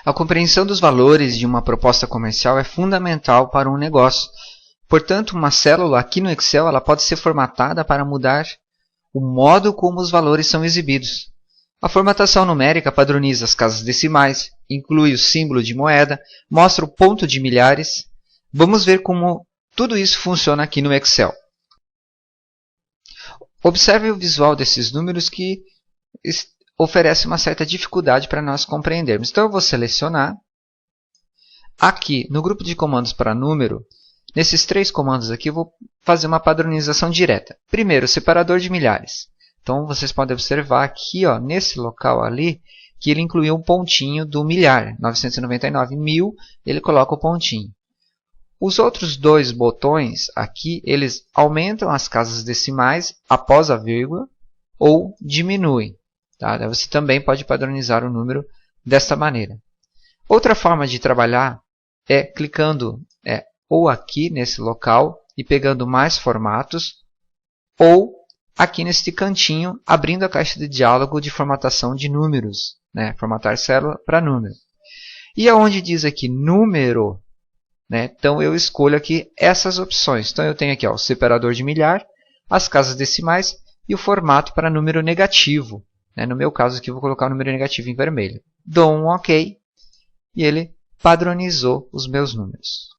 A compreensão dos valores de uma proposta comercial é fundamental para um negócio. Portanto, uma célula aqui no Excel ela pode ser formatada para mudar o modo como os valores são exibidos. A formatação numérica padroniza as casas decimais, inclui o símbolo de moeda, mostra o ponto de milhares. Vamos ver como tudo isso funciona aqui no Excel. Observe o visual desses números que oferece uma certa dificuldade para nós compreendermos. Então, eu vou selecionar. Aqui, no grupo de comandos para número, nesses 3 comandos aqui, eu vou fazer uma padronização direta. Primeiro, separador de milhares. Então, vocês podem observar aqui, ó, nesse local ali, que ele incluiu um pontinho do milhar. 999 mil, ele coloca o pontinho. Os outros 2 botões aqui, eles aumentam as casas decimais após a vírgula ou diminuem. Tá? Você também pode padronizar o número desta maneira. Outra forma de trabalhar é clicando ou aqui nesse local e pegando mais formatos, ou aqui neste cantinho, abrindo a caixa de diálogo de formatação de números. Né? Formatar célula para número. E aonde diz aqui número, né? Então eu escolho aqui essas opções. Então eu tenho aqui ó, o separador de milhar, as casas decimais e o formato para número negativo. Né? No meu caso aqui eu vou colocar o número negativo em vermelho. Dou um OK e ele padronizou os meus números.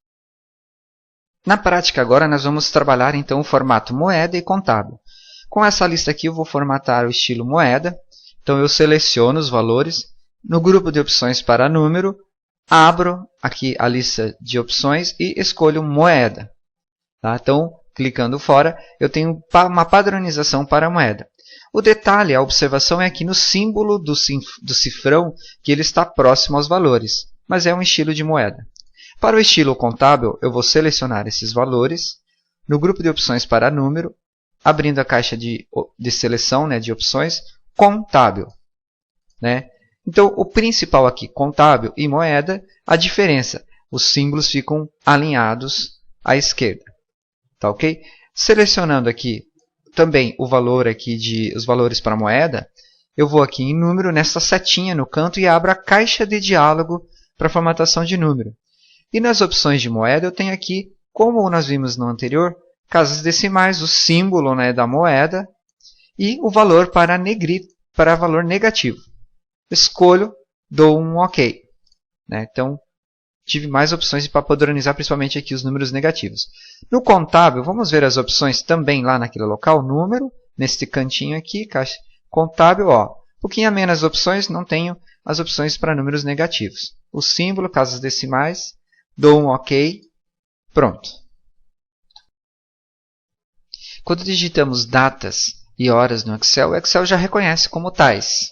Na prática agora nós vamos trabalhar então o formato moeda e contábil. Com essa lista aqui eu vou formatar o estilo moeda. Então eu seleciono os valores. No grupo de opções para número, abro aqui a lista de opções e escolho moeda. Tá? Então, clicando fora, eu tenho uma padronização para a moeda. O detalhe, a observação é aqui no símbolo do cifrão, que ele está próximo aos valores, mas é um estilo de moeda. Para o estilo contábil, eu vou selecionar esses valores. No grupo de opções para número, abrindo a caixa de seleção, né, de opções, contábil. Né? Então, o principal aqui, contábil e moeda, a diferença, os símbolos ficam alinhados à esquerda. Tá ok? Selecionando aqui também o valor aqui os valores para moeda, eu vou aqui em número, nessa setinha no canto e abro a caixa de diálogo para formatação de número. E nas opções de moeda eu tenho aqui, como nós vimos no anterior, casas decimais, o símbolo, né, da moeda e o valor para negrito, para valor negativo. Escolho, dou um OK. Né? Então, tive mais opções para padronizar principalmente aqui os números negativos. No contábil, vamos ver as opções também lá naquele local, número, neste cantinho aqui, caixa contábil, ó. Um pouquinho a menos opções, não tenho as opções para números negativos. O símbolo, casas decimais, dou um OK, pronto. Quando digitamos datas e horas no Excel, o Excel já reconhece como tais.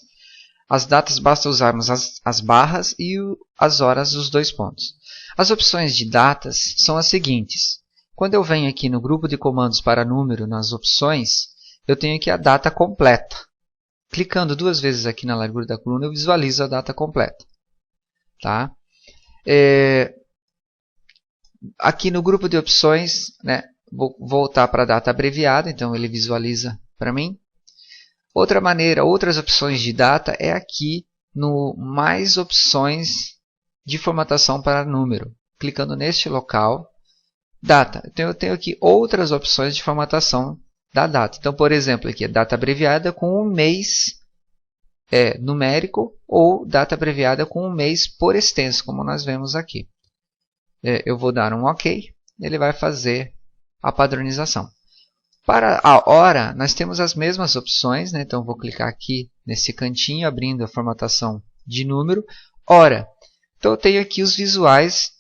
As datas basta usarmos as barras e as horas dos 2 pontos. As opções de datas são as seguintes. Quando eu venho aqui no grupo de comandos para número, nas opções, eu tenho aqui a data completa. Clicando 2 vezes aqui na largura da coluna, eu visualizo a data completa. Tá? Aqui no grupo de opções, né, vou voltar para a data abreviada, então ele visualiza para mim. Outra maneira, outras opções de data é aqui no mais opções de formatação para número. Clicando neste local, data. Então eu tenho aqui outras opções de formatação da data. Então, por exemplo, aqui é data abreviada com um mês numérico ou data abreviada com um mês por extenso, como nós vemos aqui. Eu vou dar um OK, ele vai fazer a padronização. Para a hora, nós temos as mesmas opções, né? Então vou clicar aqui nesse cantinho, abrindo a formatação de número. Hora. Então eu tenho aqui os visuais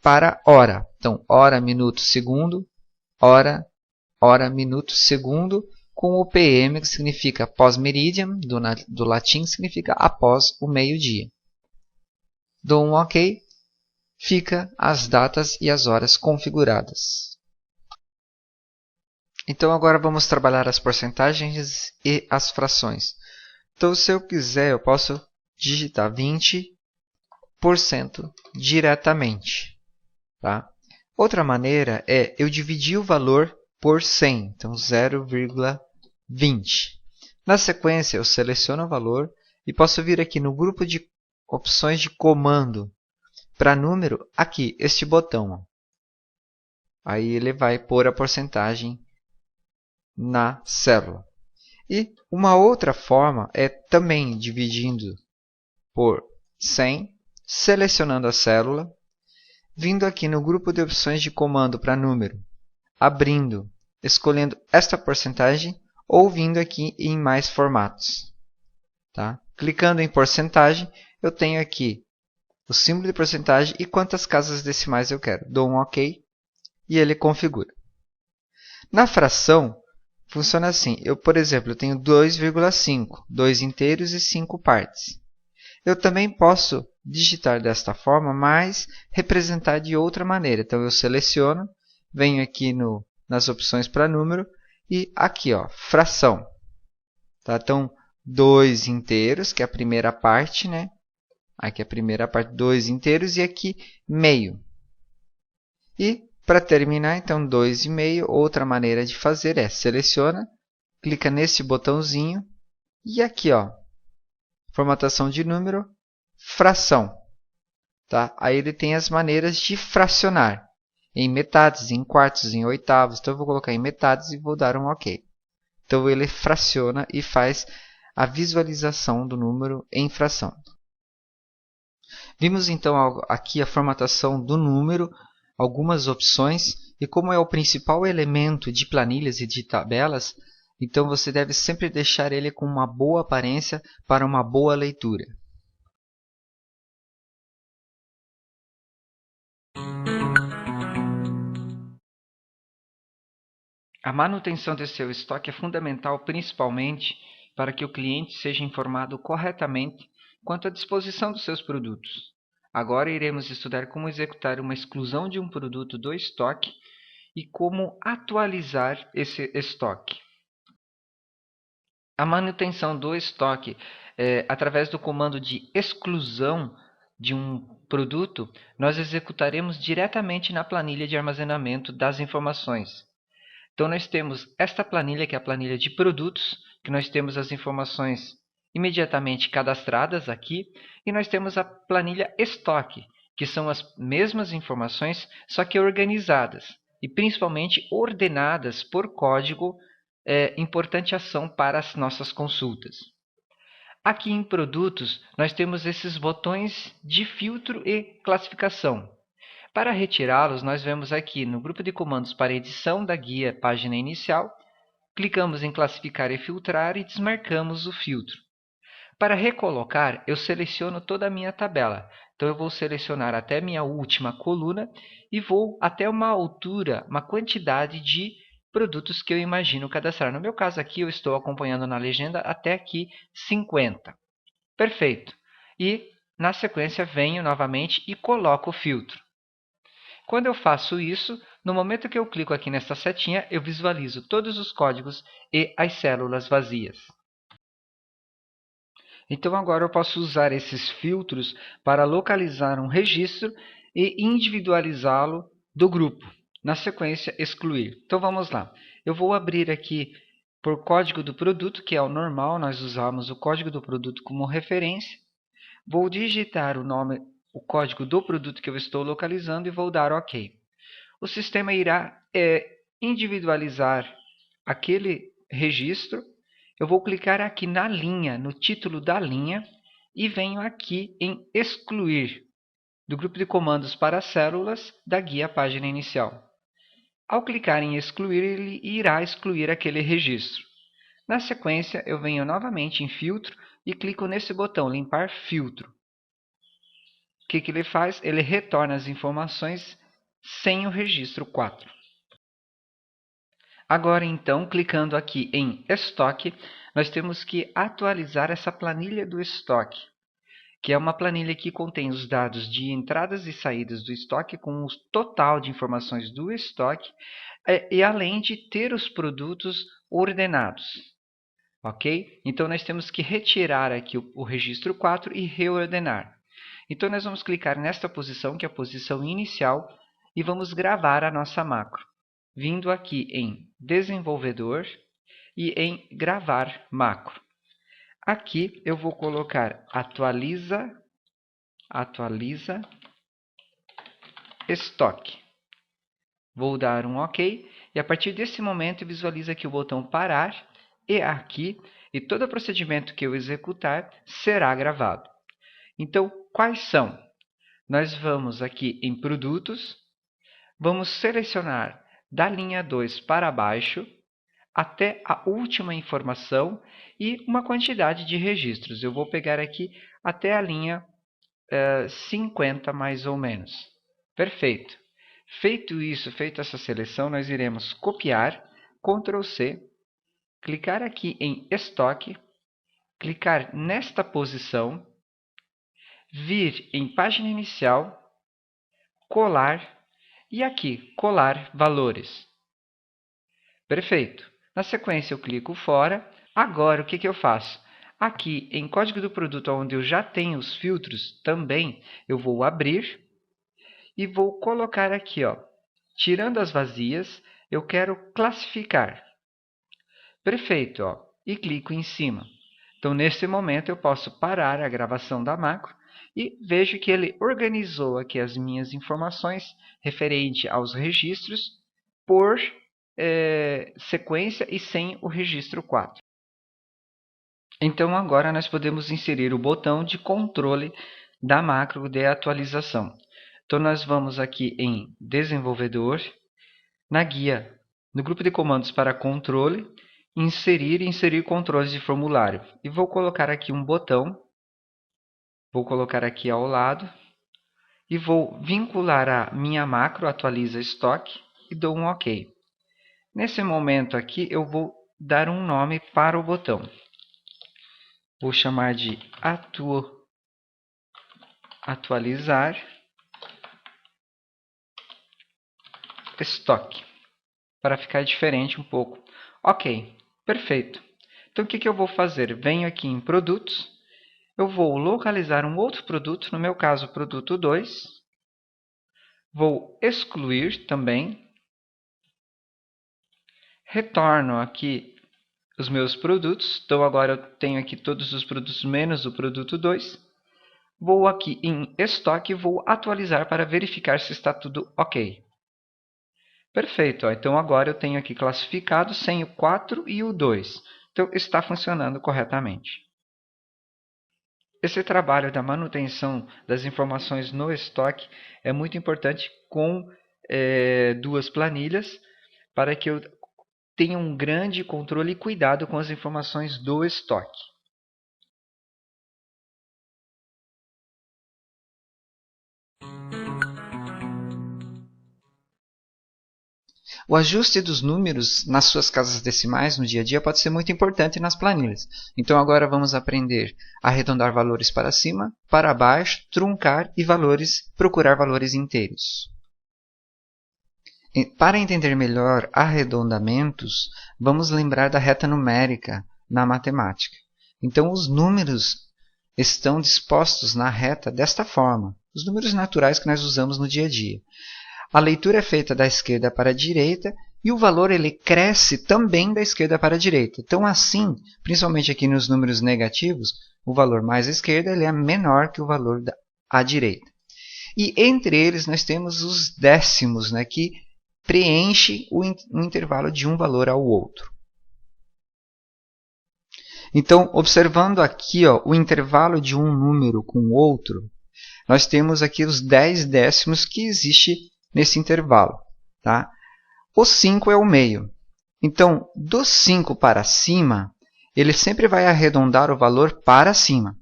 para hora. Então, hora, minuto, segundo, hora, minuto, segundo, com o PM, que significa pós-meridian, do latim, significa após o meio-dia. Dou um OK, fica as datas e as horas configuradas. Então agora vamos trabalhar as porcentagens e as frações. Então se eu quiser, eu posso digitar 20% diretamente. Tá? Outra maneira é eu dividir o valor por 100, então 0,20. Na sequência eu seleciono o valor e posso vir aqui no grupo de opções de comando para número, aqui, este botão. Ó. Aí ele vai pôr a porcentagem na célula. E uma outra forma é também dividindo por 100, selecionando a célula, vindo aqui no grupo de opções de comando para número, abrindo, escolhendo esta porcentagem ou vindo aqui em mais formatos. Tá? Clicando em porcentagem, eu tenho aqui o símbolo de porcentagem e quantas casas decimais eu quero. Dou um OK e ele configura. Na fração, funciona assim. Eu, por exemplo, eu tenho 2,5, 2 inteiros e 5 partes. Eu também posso digitar desta forma, mas representar de outra maneira. Então, eu seleciono, venho aqui nas opções para número e aqui, ó, fração. Tá? Então, 2 inteiros, que é a primeira parte, né? Aqui é a primeira parte, 2 inteiros, e aqui meio. E, para terminar, então, 2,5, outra maneira de fazer é seleciona, clica nesse botãozinho, e aqui, ó, formatação de número, fração. Tá? Aí ele tem as maneiras de fracionar, em metades, em quartos, em oitavos. Então, eu vou colocar em metades e vou dar um OK. Então, ele fraciona e faz a visualização do número em fração. Vimos então aqui a formatação do número, algumas opções, e como é o principal elemento de planilhas e de tabelas, então você deve sempre deixar ele com uma boa aparência para uma boa leitura. A manutenção de seu estoque é fundamental principalmente para que o cliente seja informado corretamente quanto à disposição dos seus produtos. Agora iremos estudar como executar uma exclusão de um produto do estoque e como atualizar esse estoque. A manutenção do estoque através do comando de exclusão de um produto, nós executaremos diretamente na planilha de armazenamento das informações. Então, nós temos esta planilha, que é a planilha de produtos, que nós temos as informações imediatamente cadastradas aqui, e nós temos a planilha estoque, que são as mesmas informações, só que organizadas, e principalmente ordenadas por código, importante ação para as nossas consultas. Aqui em produtos, nós temos esses botões de filtro e classificação. Para retirá-los, nós vemos aqui no grupo de comandos para edição da guia página inicial, clicamos em classificar e filtrar e desmarcamos o filtro. Para recolocar, eu seleciono toda a minha tabela. Então, eu vou selecionar até minha última coluna e vou até uma altura, uma quantidade de produtos que eu imagino cadastrar. No meu caso aqui, eu estou acompanhando na legenda até aqui 50. Perfeito. E, na sequência, venho novamente e coloco o filtro. Quando eu faço isso, no momento que eu clico aqui nessa setinha, eu visualizo todos os códigos e as células vazias. Então, agora eu posso usar esses filtros para localizar um registro e individualizá-lo do grupo. Na sequência, excluir. Então, vamos lá. Eu vou abrir aqui por código do produto, que é o normal. Nós usamos o código do produto como referência. Vou digitar o código do produto que eu estou localizando e vou dar OK. O sistema irá individualizar aquele registro. Eu vou clicar aqui na linha, no título da linha, e venho aqui em excluir, do grupo de comandos para células da guia página inicial. Ao clicar em excluir, ele irá excluir aquele registro. Na sequência, eu venho novamente em filtro e clico nesse botão, limpar filtro. O que ele faz? Ele retorna as informações sem o registro 4. Agora, então, clicando aqui em estoque, nós temos que atualizar essa planilha do estoque, que é uma planilha que contém os dados de entradas e saídas do estoque com o total de informações do estoque e além de ter os produtos ordenados. Ok? Então, nós temos que retirar aqui o registro 4 e reordenar. Então, nós vamos clicar nesta posição, que é a posição inicial, e vamos gravar a nossa macro. Vindo aqui em Desenvolvedor e em Gravar Macro. Aqui eu vou colocar Atualiza atualiza estoque. Vou dar um OK e a partir desse momento visualiza aqui o botão parar e aqui, e todo procedimento que eu executar será gravado. Então, quais são? Nós vamos aqui em produtos, vamos selecionar da linha 2 para baixo até a última informação e uma quantidade de registros. Eu vou pegar aqui até a linha 50 mais ou menos. Perfeito. Feito isso, feita essa seleção, nós iremos copiar, Ctrl C, clicar aqui em estoque, clicar nesta posição, vir em página inicial, colar e aqui colar valores. Perfeito. Na sequência eu clico fora. Agora o que eu faço? Aqui em código do produto, onde eu já tenho os filtros, também eu vou abrir e vou colocar aqui, ó, tirando as vazias, eu quero classificar. Perfeito, ó, e clico em cima. Então, nesse momento, eu posso parar a gravação da macro e vejo que ele organizou aqui as minhas informações referente aos registros por sequência e sem o registro 4. Então, agora nós podemos inserir o botão de controle da macro de atualização. Então, nós vamos aqui em Desenvolvedor, na guia, no grupo de comandos para controle, inserir controles de formulário. E vou colocar aqui um botão, vou colocar aqui ao lado, e vou vincular a minha macro atualiza estoque e dou um OK. Nesse momento aqui, eu vou dar um nome para o botão. Vou chamar de atualizar estoque, para ficar diferente um pouco. Ok, perfeito. Então, o que eu vou fazer? Venho aqui em produtos, eu vou localizar um outro produto, no meu caso, produto 2. Vou excluir também. Retorno aqui os meus produtos. Então, agora eu tenho aqui todos os produtos menos o produto 2. Vou aqui em estoque e vou atualizar para verificar se está tudo ok. Perfeito. Ó. Então, agora eu tenho aqui classificado sem o 4 e o 2. Então, está funcionando corretamente. Esse trabalho da manutenção das informações no estoque é muito importante com duas planilhas para que eu tenha um grande controle e cuidado com as informações do estoque. O ajuste dos números nas suas casas decimais no dia a dia pode ser muito importante nas planilhas. Então agora vamos aprender a arredondar valores para cima, para baixo, truncar e procurar valores inteiros. Para entender melhor arredondamentos, vamos lembrar da reta numérica na matemática. Então os números estão dispostos na reta desta forma, os números naturais que nós usamos no dia a dia. A leitura é feita da esquerda para a direita e o valor ele cresce também da esquerda para a direita. Então, assim, principalmente aqui nos números negativos, o valor mais à esquerda ele é menor que o valor à direita. E entre eles nós temos os décimos, né, que preenche o intervalo de um valor ao outro. Então, observando aqui o intervalo de um número com o outro, nós temos aqui os 10 décimos que existe nesse intervalo. Tá? O 5 é o meio. Então, do 5 para cima, ele sempre vai arredondar o valor para cima.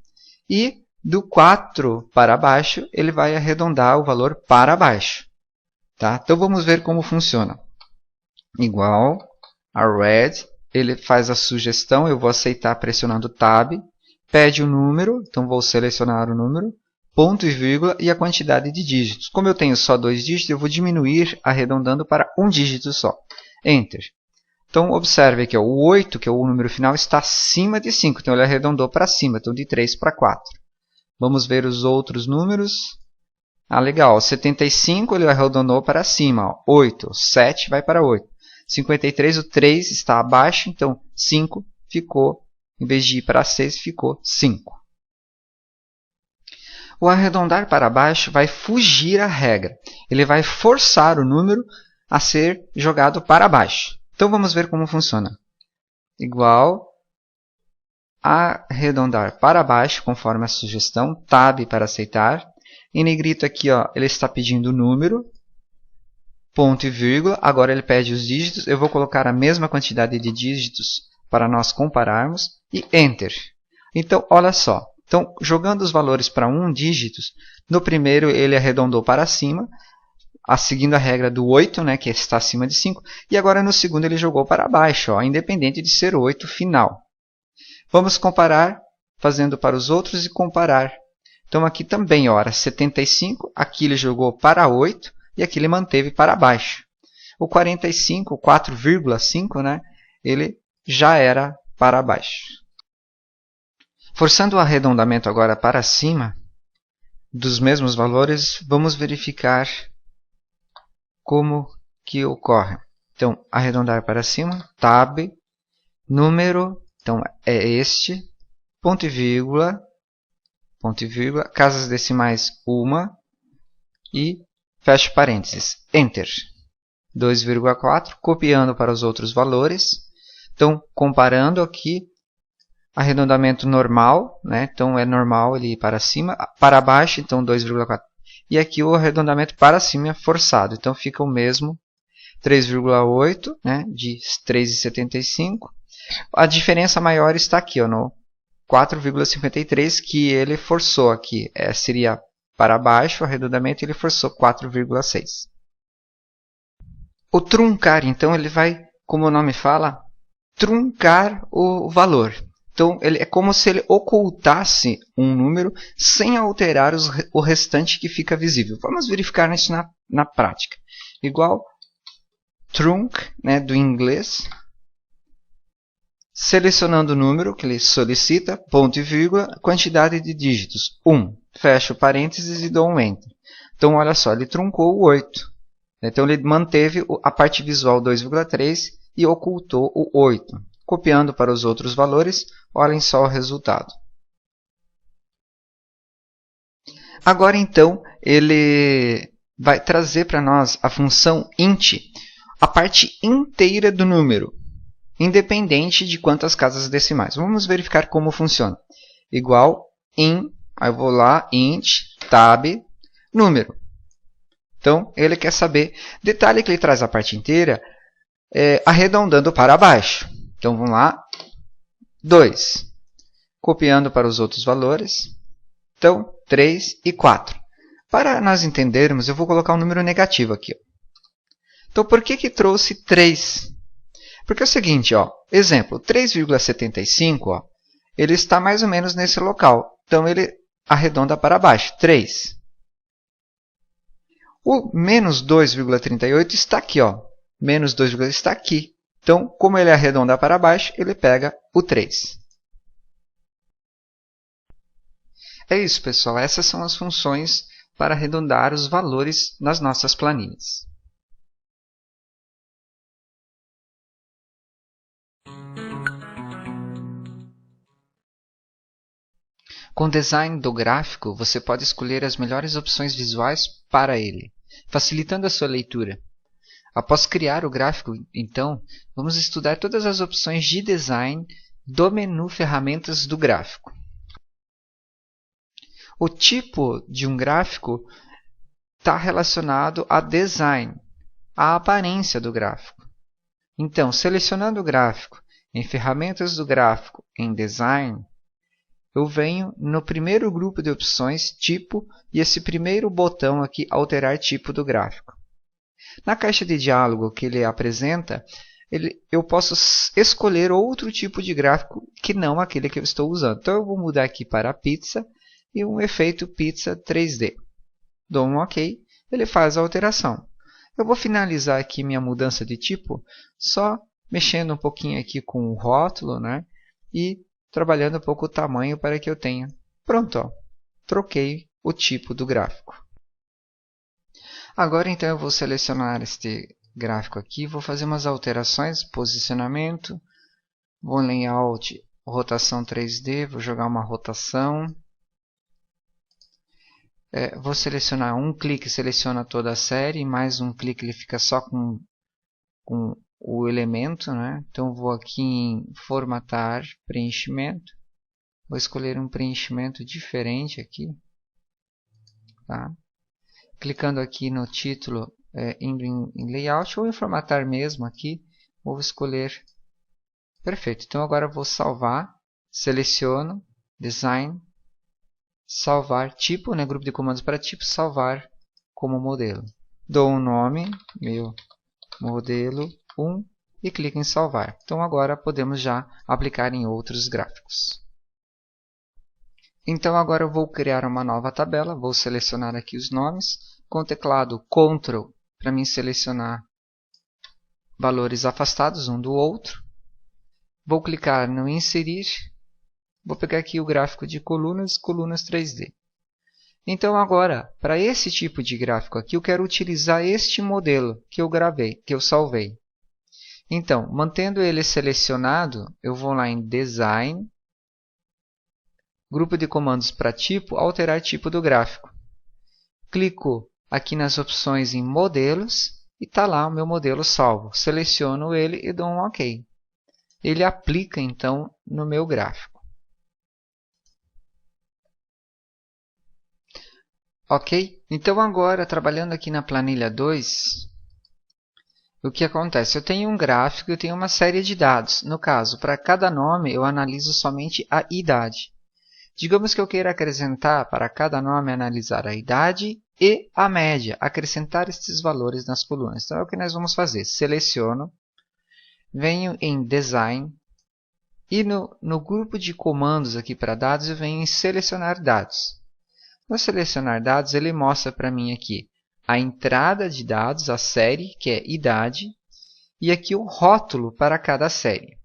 E do 4 para baixo, ele vai arredondar o valor para baixo. Tá? Então, vamos ver como funciona. Igual a red, ele faz a sugestão, eu vou aceitar pressionando Tab, pede o número, então vou selecionar o número, ponto e vírgula e a quantidade de dígitos. Como eu tenho só 2 dígitos, eu vou diminuir arredondando para um dígito só. Enter. Então, observe aqui, o 8, que é o número final, está acima de 5. Então, ele arredondou para cima, então de 3 para 4. Vamos ver os outros números. Ah, legal. 75, ele arredondou para cima. 8. 7 vai para 8. 53, o 3 está abaixo, então 5 ficou, em vez de ir para 6, ficou 5. O arredondar para baixo vai fugir à regra. Ele vai forçar o número a ser jogado para baixo. Então vamos ver como funciona. Igual arredondar para baixo, conforme a sugestão, tab para aceitar. Em negrito aqui, ó, ele está pedindo o número, ponto e vírgula. Agora ele pede os dígitos. Eu vou colocar a mesma quantidade de dígitos para nós compararmos e Enter. Então, olha só. Então, jogando os valores para 1 dígitos, no primeiro ele arredondou para cima, seguindo a regra do 8, né, que está acima de 5. E agora no segundo ele jogou para baixo, ó, independente de ser 8 final. Vamos comparar, fazendo para os outros e comparar. Então aqui também, ó, era 75, aqui ele jogou para 8 e aqui ele manteve para baixo. O 45, 4,5, né, ele já era para baixo. Forçando o arredondamento agora para cima, dos mesmos valores, vamos verificar como que ocorre. Então, arredondar para cima, tab, número, então é este, ponto e vírgula, casas decimais 1 e fecha parênteses, Enter. 2,4, copiando para os outros valores. Então, comparando aqui, arredondamento normal, né? Então é normal ele ir para cima, para baixo, então 2,4. E aqui o arredondamento para cima é forçado, então fica o mesmo 3,8, né? De 3,75. A diferença maior está aqui, ó, no 4,53, que ele forçou aqui. Seria para baixo o arredondamento, ele forçou 4,6. O truncar, então, ele vai, como o nome fala, truncar o valor. Então, é como se ele ocultasse um número sem alterar o restante que fica visível. Vamos verificar isso na prática. Igual trunc, né, do inglês, selecionando o número que ele solicita, ponto e vírgula, quantidade de dígitos, 1. Fecho parênteses e dou um Enter. Então, olha só, ele truncou o 8. Então, ele manteve a parte visual 2,3 e ocultou o 8. Copiando para os outros valores, olhem só o resultado. Agora, então, ele vai trazer para nós a função int, a parte inteira do número, independente de quantas casas decimais. Vamos verificar como funciona. Igual aí eu vou lá, int, tab, número. Então, ele quer saber, detalhe que ele traz a parte inteira, arredondando para baixo. Então, vamos lá, 2. Copiando para os outros valores. Então, 3 e 4. Para nós entendermos, eu vou colocar um número negativo aqui. Então, por que trouxe 3? Porque é o seguinte, ó, exemplo, 3,75, ele está mais ou menos nesse local. Então, ele arredonda para baixo, 3. O menos 2,38 está aqui, ó. Menos 2,38 está aqui. Então, como ele arredonda para baixo, ele pega o 3. É isso, pessoal. Essas são as funções para arredondar os valores nas nossas planilhas. Com o design do gráfico, você pode escolher as melhores opções visuais para ele, facilitando a sua leitura. Após criar o gráfico, então, vamos estudar todas as opções de design do menu Ferramentas do gráfico. O tipo de um gráfico está relacionado a design, a aparência do gráfico. Então, selecionando o gráfico em Ferramentas do gráfico em Design, eu venho no primeiro grupo de opções, Tipo, e esse primeiro botão aqui, Alterar tipo do gráfico. Na caixa de diálogo que ele apresenta, eu posso escolher outro tipo de gráfico que não aquele que eu estou usando. Então, eu vou mudar aqui para pizza e um efeito pizza 3D. Dou um OK, ele faz a alteração. Eu vou finalizar aqui minha mudança de tipo só mexendo um pouquinho aqui com o rótulo, né? E trabalhando um pouco o tamanho para que eu tenha. Pronto, ó, troquei o tipo do gráfico. Agora, então, eu vou selecionar este gráfico aqui, vou fazer umas alterações, posicionamento, vou em layout, rotação 3D, vou jogar uma rotação. vou selecionar um clique, seleciona toda a série, mais um clique ele fica só com o elemento, né? Então vou aqui em formatar, preenchimento, vou escolher um preenchimento diferente aqui, tá? Clicando aqui no título, indo em layout ou em formatar mesmo aqui, vou escolher, perfeito, então agora eu vou salvar, seleciono, design, salvar tipo, né, grupo de comandos para tipo, salvar como modelo. Dou um nome, meu modelo 1 e clico em salvar. Então agora podemos já aplicar em outros gráficos. Então agora eu vou criar uma nova tabela, vou selecionar aqui os nomes, com o teclado Ctrl para mim selecionar valores afastados um do outro. Vou clicar no inserir, vou pegar aqui o gráfico de colunas, colunas 3D. Então agora, para esse tipo de gráfico aqui, eu quero utilizar este modelo que eu gravei, que eu salvei. Então, mantendo ele selecionado, eu vou lá em Design, grupo de comandos para tipo, alterar tipo do gráfico. Clico aqui nas opções em modelos e está lá o meu modelo salvo. Seleciono ele e dou um OK. Ele aplica então no meu gráfico. Ok? Então agora, trabalhando aqui na planilha 2, o que acontece? Eu tenho um gráfico e eu tenho uma série de dados. No caso, para cada nome eu analiso somente a idade. Digamos que eu queira acrescentar para cada nome analisar a idade e a média, acrescentar esses valores nas colunas. Então é o que nós vamos fazer. Seleciono, venho em Design e no grupo de comandos aqui para dados eu venho em Selecionar dados. No Selecionar dados ele mostra para mim aqui a entrada de dados, a série, que é idade, e aqui o rótulo para cada série.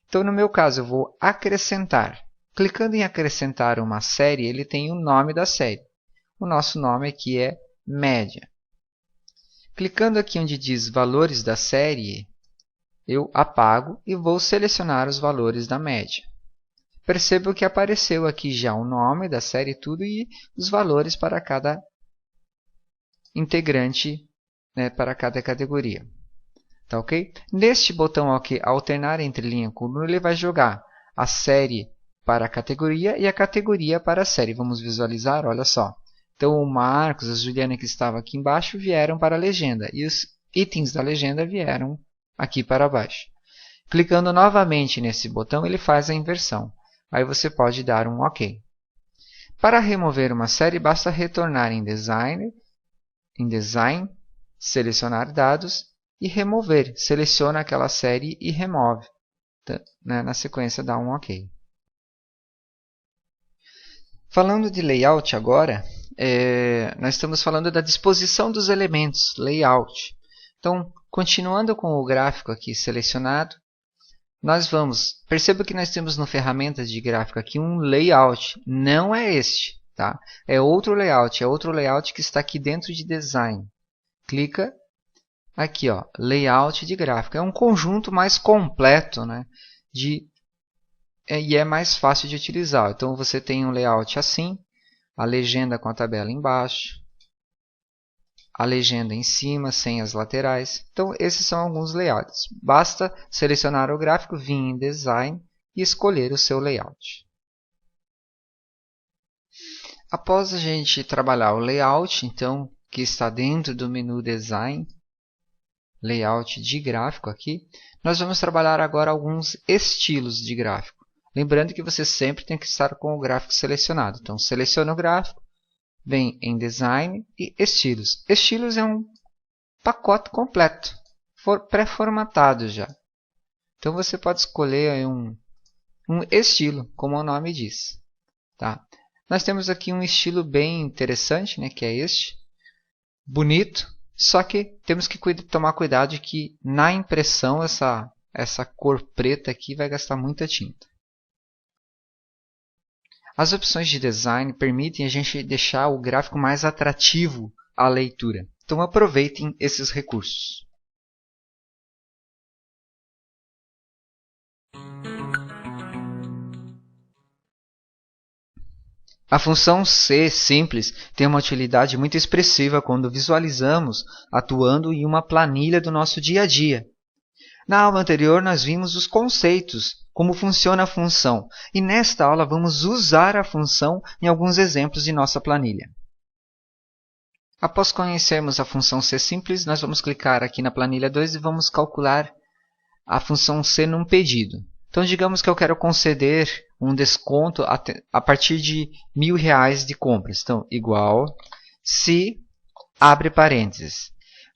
Então no meu caso eu vou acrescentar. Clicando em acrescentar uma série, ele tem o nome da série. O nosso nome aqui é média. Clicando aqui onde diz valores da série, eu apago e vou selecionar os valores da média. Percebo que apareceu aqui já o nome da série tudo e os valores para cada integrante, né, para cada categoria. Tá ok? Neste botão aqui, alternar entre linha e coluna, ele vai jogar a série para a categoria e a categoria para a série. Vamos visualizar, olha só. Então, o Marcos, a Juliana que estava aqui embaixo vieram para a legenda e os itens da legenda vieram aqui para baixo. Clicando novamente nesse botão, ele faz a inversão. Aí você pode dar um OK. Para remover uma série, basta retornar em Design, selecionar dados e remover. Seleciona aquela série e remove. Na sequência, dá um OK. Falando de layout agora, nós estamos falando da disposição dos elementos, layout. Então, continuando com o gráfico aqui selecionado, nós perceba que nós temos no ferramentas de gráfico aqui um layout, não é este, tá? É outro layout que está aqui dentro de design. Clica aqui, ó, layout de gráfico. É um conjunto mais completo, né, e é mais fácil de utilizar. Então você tem um layout assim, a legenda com a tabela embaixo, a legenda em cima, sem as laterais. Então esses são alguns layouts. Basta selecionar o gráfico, vir em Design e escolher o seu layout. Após a gente trabalhar o layout, então, que está dentro do menu Design, layout de gráfico aqui, nós vamos trabalhar agora alguns estilos de gráfico. Lembrando que você sempre tem que estar com o gráfico selecionado. Então, seleciona o gráfico, vem em Design e Estilos. Estilos é um pacote completo, pré-formatado já. Então, você pode escolher um estilo, como o nome diz. Tá? Nós temos aqui um estilo bem interessante, né, que é este. Bonito, só que temos que tomar cuidado de que na impressão essa cor preta aqui vai gastar muita tinta. As opções de design permitem a gente deixar o gráfico mais atrativo à leitura. Então aproveitem esses recursos. A função C simples tem uma utilidade muito expressiva quando visualizamos atuando em uma planilha do nosso dia a dia. Na aula anterior, nós vimos os conceitos, como funciona a função, e nesta aula vamos usar a função em alguns exemplos de nossa planilha. Após conhecermos a função C simples, nós vamos clicar aqui na planilha 2 e vamos calcular a função C num pedido. Então, digamos que eu quero conceder um desconto a partir de R$1.000 de compras. Então, igual se, abre parênteses.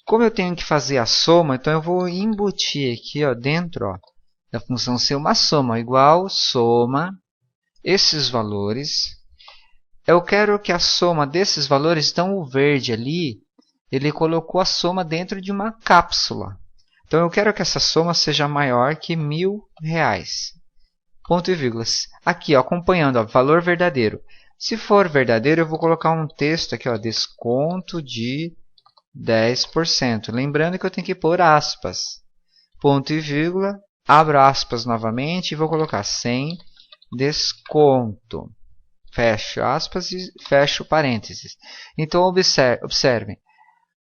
Como eu tenho que fazer a soma, então eu vou embutir aqui dentro da função C uma soma, igual soma esses valores. Eu quero que a soma desses valores, então o verde ali, ele colocou a soma dentro de uma cápsula. Então, eu quero que essa soma seja maior que R$1.000. Ponto e vírgula. Aqui, acompanhando, valor verdadeiro. Se for verdadeiro, eu vou colocar um texto aqui, desconto de 10%. Lembrando que eu tenho que pôr aspas. Ponto e vírgula, abro aspas novamente e vou colocar sem desconto. Fecho aspas e fecho parênteses. Então, observem.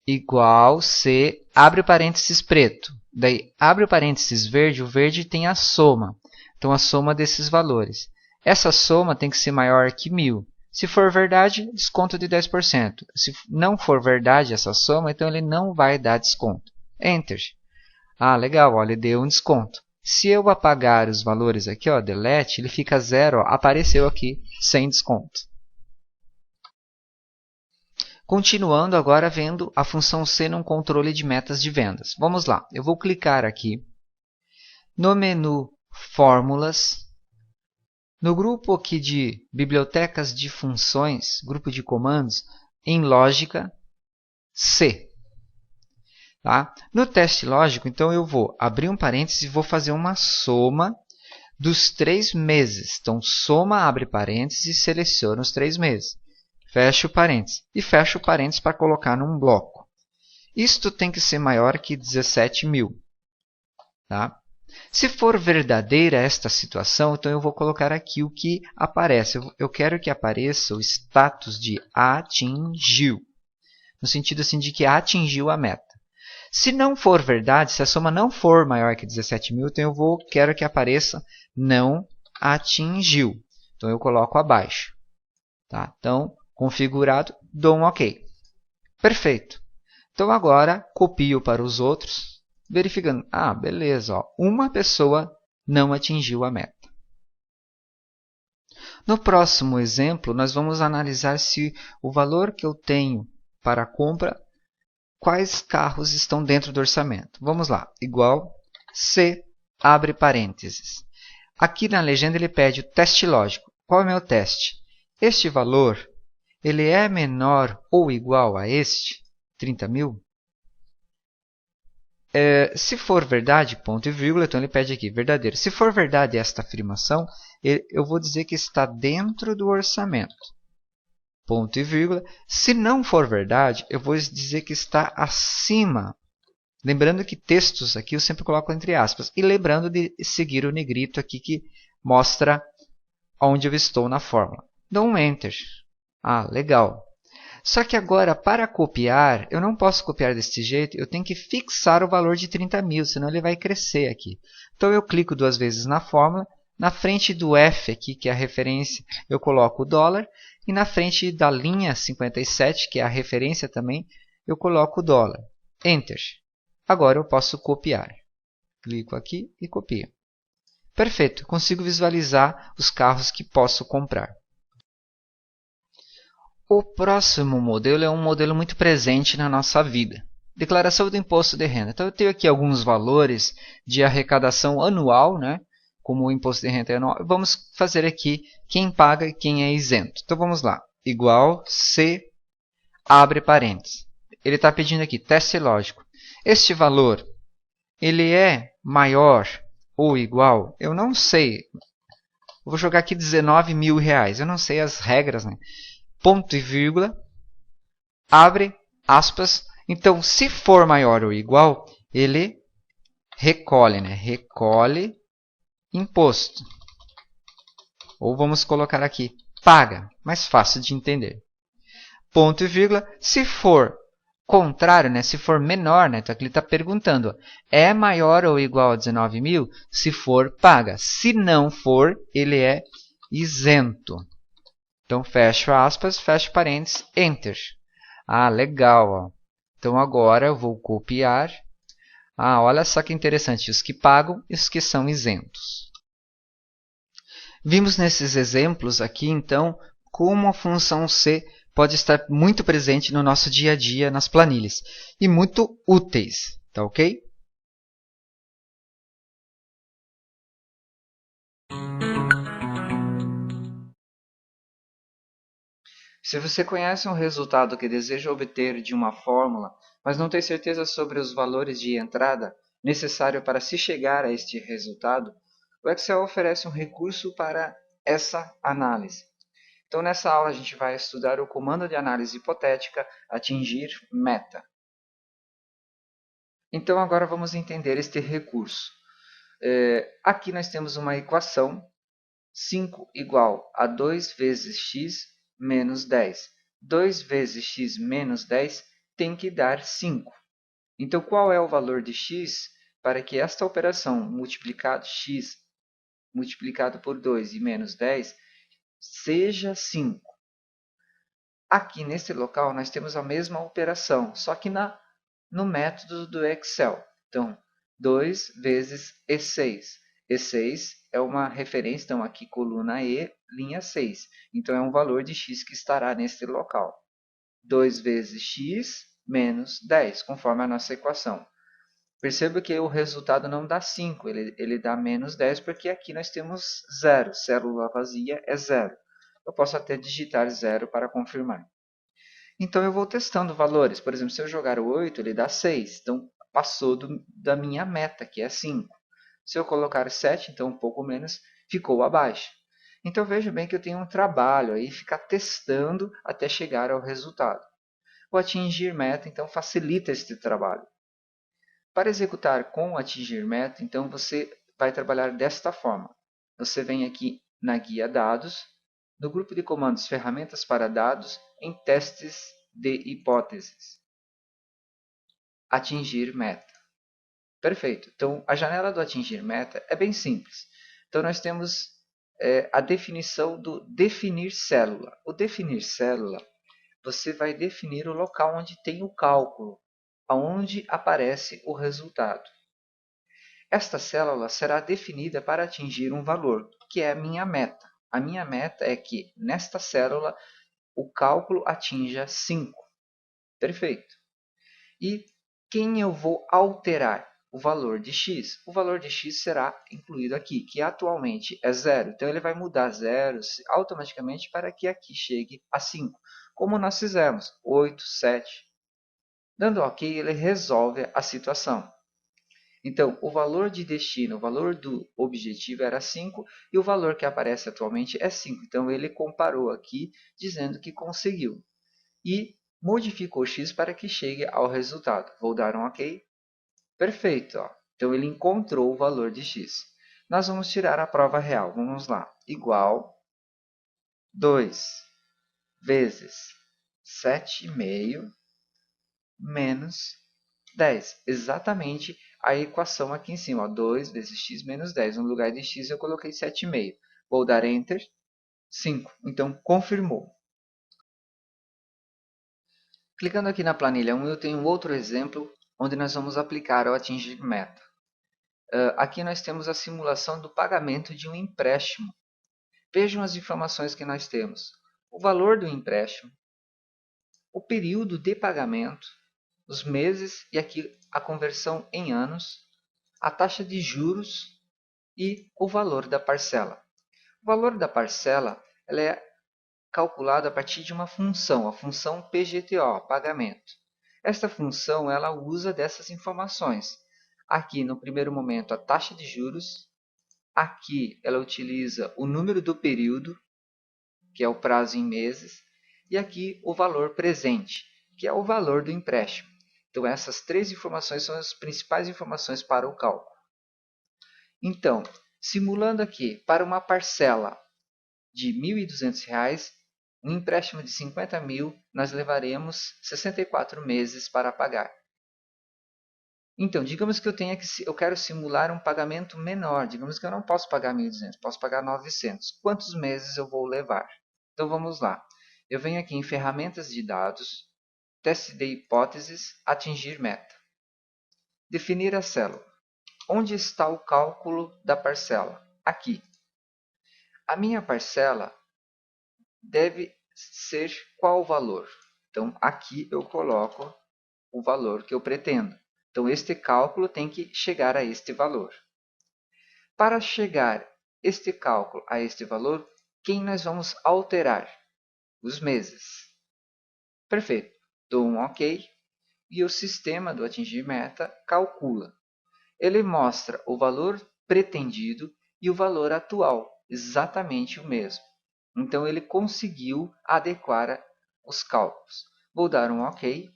Igual se, abre parênteses preto. Daí, abre parênteses verde, o verde tem a soma. Então, a soma desses valores. Essa soma tem que ser maior que 1.000. Se for verdade, desconto de 10%. Se não for verdade essa soma, então ele não vai dar desconto. Enter. Ah, legal, ele deu um desconto. Se eu apagar os valores aqui, delete, ele fica zero, apareceu aqui, sem desconto. Continuando agora vendo a função C num controle de metas de vendas. Vamos lá, eu vou clicar aqui no menu Fórmulas, no grupo aqui de Bibliotecas de Funções, grupo de comandos, em Lógica C. Tá? No teste lógico, então eu vou abrir um parênteses e vou fazer uma soma dos 3 meses. Então, soma, abre parênteses e seleciona os 3 meses. Fecho parênteses. E fecho parênteses para colocar num bloco. Isto tem que ser maior que 17.000. Tá? Se for verdadeira esta situação, então eu vou colocar aqui o que aparece. Eu quero que apareça o status de atingiu. No sentido assim de que atingiu a meta. Se não for verdade, se a soma não for maior que 17.000, então quero que apareça não atingiu. Então eu coloco abaixo. Tá? Então, configurado, dou um OK. Perfeito. Então, agora, copio para os outros, verificando. Ah, beleza. Uma pessoa não atingiu a meta. No próximo exemplo, nós vamos analisar se o valor que eu tenho para a compra, quais carros estão dentro do orçamento. Vamos lá. Igual C, abre parênteses. Aqui na legenda ele pede o teste lógico. Qual é o meu teste? Este valor, ele é menor ou igual a este, 30.000? Se for verdade, ponto e vírgula, então ele pede aqui, verdadeiro. Se for verdade esta afirmação, eu vou dizer que está dentro do orçamento. Ponto e vírgula. Se não for verdade, eu vou dizer que está acima. Lembrando que textos aqui eu sempre coloco entre aspas. E lembrando de seguir o negrito aqui que mostra onde eu estou na fórmula. Dou um Enter. Ah, legal. Só que agora, para copiar, eu não posso copiar desse jeito. Eu tenho que fixar o valor de 30.000, senão ele vai crescer aqui. Então, eu clico 2 vezes na fórmula. Na frente do F aqui, que é a referência, eu coloco o dólar. E na frente da linha 57, que é a referência também, eu coloco o dólar. Enter. Agora eu posso copiar. Clico aqui e copio. Perfeito, consigo visualizar os carros que posso comprar. O próximo modelo é um modelo muito presente na nossa vida. Declaração do imposto de renda. Então, eu tenho aqui alguns valores de arrecadação anual, como o imposto de renda anual. Vamos fazer aqui quem paga e quem é isento. Então, vamos lá. Igual C, abre parênteses. Ele está pedindo aqui, teste lógico. Este valor, ele é maior ou igual? Eu não sei. Eu vou jogar aqui R$19.000. Eu não sei as regras, Ponto e vírgula, abre aspas. Então, se for maior ou igual, ele recolhe, recolhe imposto. Ou vamos colocar aqui, paga, mais fácil de entender. Ponto e vírgula, se for contrário, né? Se for menor, né? Então aqui ele está perguntando, é maior ou igual a 19.000? Se for, paga. Se não for, ele é isento. Então fecho aspas, fecho parênteses, enter. Ah, legal. Ó. Então agora eu vou copiar. Ah, olha só que interessante, os que pagam e os que são isentos. Vimos nesses exemplos aqui, então, como a função C pode estar muito presente no nosso dia a dia nas planilhas e muito úteis, tá ok? Se você conhece um resultado que deseja obter de uma fórmula, mas não tem certeza sobre os valores de entrada necessário para se chegar a este resultado, o Excel oferece um recurso para essa análise. Então, nessa aula, a gente vai estudar o comando de análise hipotética atingir meta. Então, agora vamos entender este recurso. Aqui nós temos uma equação 5 igual a 2 vezes x menos 10. 2 vezes x menos 10 tem que dar 5. Então, qual é o valor de x para que esta operação multiplicado x multiplicado por 2 e menos 10 seja 5? Aqui nesse local nós temos a mesma operação, só que no método do Excel. Então, 2 vezes E6. E6 é uma referência, então aqui coluna E, linha 6. Então, é um valor de x que estará nesse local. 2 vezes x menos 10, conforme a nossa equação. Perceba que o resultado não dá 5, ele dá menos 10, porque aqui nós temos 0. Célula vazia é 0. Eu posso até digitar 0 para confirmar. Então, eu vou testando valores. Por exemplo, se eu jogar o 8, ele dá 6. Então, passou da minha meta, que é 5. Se eu colocar 7, então um pouco menos, ficou abaixo. Então, veja bem que eu tenho um trabalho aí, ficar testando até chegar ao resultado. O atingir meta, então, facilita este trabalho. Para executar com o atingir meta, então, você vai trabalhar desta forma. Você vem aqui na guia dados, no grupo de comandos ferramentas para dados, em testes de hipóteses. Atingir meta. Perfeito. Então, a janela do atingir meta é bem simples. Então, nós temos a definição do definir célula. O definir célula, você vai definir o local onde tem o cálculo, aonde aparece o resultado. Esta célula será definida para atingir um valor, que é a minha meta. A minha meta é que, nesta célula, o cálculo atinja 5. Perfeito. E quem eu vou alterar? O valor de x. O valor de x será incluído aqui, que atualmente é 0. Então, ele vai mudar 0 automaticamente para que aqui chegue a 5. Como nós fizemos, 8, 7. Dando OK, ele resolve a situação. Então, o valor de destino, o valor do objetivo era 5 e o valor que aparece atualmente é 5. Então, ele comparou aqui, dizendo que conseguiu. E modificou x para que chegue ao resultado. Vou dar um OK. Perfeito. Ó. Então, ele encontrou o valor de x. Nós vamos tirar a prova real. Vamos lá. Igual 2 vezes 7,5 menos 10. Exatamente a equação aqui em cima. Ó. 2 vezes x menos 10. No lugar de x eu coloquei 7,5. Vou dar Enter. 5. Então, confirmou. Clicando aqui na planilha 1, eu tenho outro exemplo onde nós vamos aplicar o atingir meta. Aqui nós temos a simulação do pagamento de um empréstimo. Vejam as informações que nós temos. O valor do empréstimo, o período de pagamento, os meses e aqui a conversão em anos, a taxa de juros e o valor da parcela. O valor da parcela ela é calculado a partir de uma função, a função PGTO, pagamento. Esta função ela usa dessas informações. Aqui, no primeiro momento, a taxa de juros. Aqui, ela utiliza o número do período, que é o prazo em meses. E aqui, o valor presente, que é o valor do empréstimo. Então, essas três informações são as principais informações para o cálculo. Então, simulando aqui, para uma parcela de R$ 1.200, um empréstimo de 50 mil, nós levaremos 64 meses para pagar. Então, digamos que eu quero simular um pagamento menor. Digamos que eu não posso pagar 1.200, posso pagar 900. Quantos meses eu vou levar? Então, vamos lá. Eu venho aqui em Ferramentas de Dados, Teste de Hipóteses, Atingir Meta. Definir a célula. Onde está o cálculo da parcela? Aqui. A minha parcela deve ser qual valor? Então, aqui eu coloco o valor que eu pretendo. Então, este cálculo tem que chegar a este valor. Para chegar este cálculo a este valor, quem nós vamos alterar? Os meses. Perfeito. Dou um OK e o sistema do Atingir Meta calcula. Ele mostra o valor pretendido e o valor atual, exatamente o mesmo. Então, ele conseguiu adequar os cálculos. Vou dar um OK.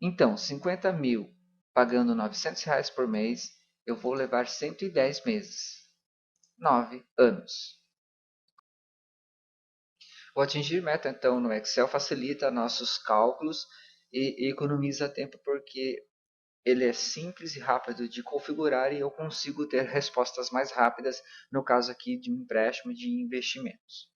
Então, 50 mil pagando R$ 900 por mês, eu vou levar 110 meses. 9 anos. O Atingir Meta, então, no Excel facilita nossos cálculos e economiza tempo porque ele é simples e rápido de configurar e eu consigo ter respostas mais rápidas no caso aqui de um empréstimo de investimentos.